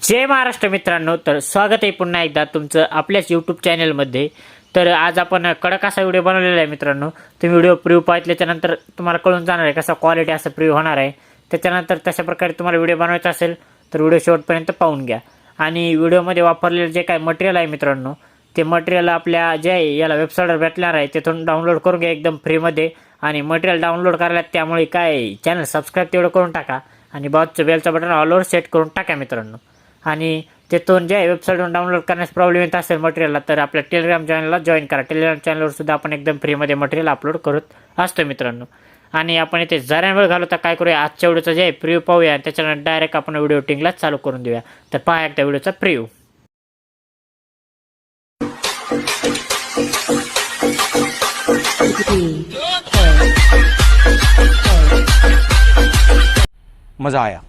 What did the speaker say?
जय महाराष्ट्र मित्रांनो, तर स्वागत आहे पुन्हा एकदा तुमचं आपल्याच यूट्यूब चॅनलमध्ये। तर आज आपण कडक असा व्हिडिओ बनवलेला आहे मित्रांनो। तुम्ही व्हिडिओ प्रिव्ह्यू पाहिल्याच्यानंतर तुम्हाला कळून जाणार आहे कसा क्वालिटी असा प्रिव्ह्यू होणार आहे। त्याच्यानंतर तशा प्रकारे तुम्हाला व्हिडिओ बनवायचा असेल तर व्हिडिओ शेवटपर्यंत पाहून घ्या। आणि व्हिडिओमध्ये वापरलेले जे काय मटेरियल आहे मित्रांनो, ते मटेरियल आपल्या जे आहे याला वेबसाईटवर भेटणार आहे तिथून डाउनलोड करून घ्या एकदम फ्रीमध्ये। आणि मटेरियल डाउनलोड करायला त्यामुळे काय चॅनल सबस्क्राईब तेवढं करून टाका आणि बाजूचं बेलचं बटन ऑलवर सेट करून टाका मित्रांनो। आणि तिथून जे वेबसाईटवरून डाउनलोड करण्यास प्रॉब्लेम येत असेल मटेरियलला तर आपल्या टेलिग्राम चॅनलला जॉईन करा। टेलिग्राम चॅनलवर सुद्धा आपण एकदम फ्रीमध्ये मटेरियल अपलोड करत असतो मित्रांनो। आणि आपण इथे जरा वेळ घालवता काय करूया, आजच्या व्हिडिओचा जे प्रिव्ह्यू पाहूया त्याच्यानंतर डायरेक्ट आपण व्हिडिओ टिंगला चालू करून देऊया। तर पहा एकदा व्हिडिओचा प्रिव्ह्यू। मजा आया।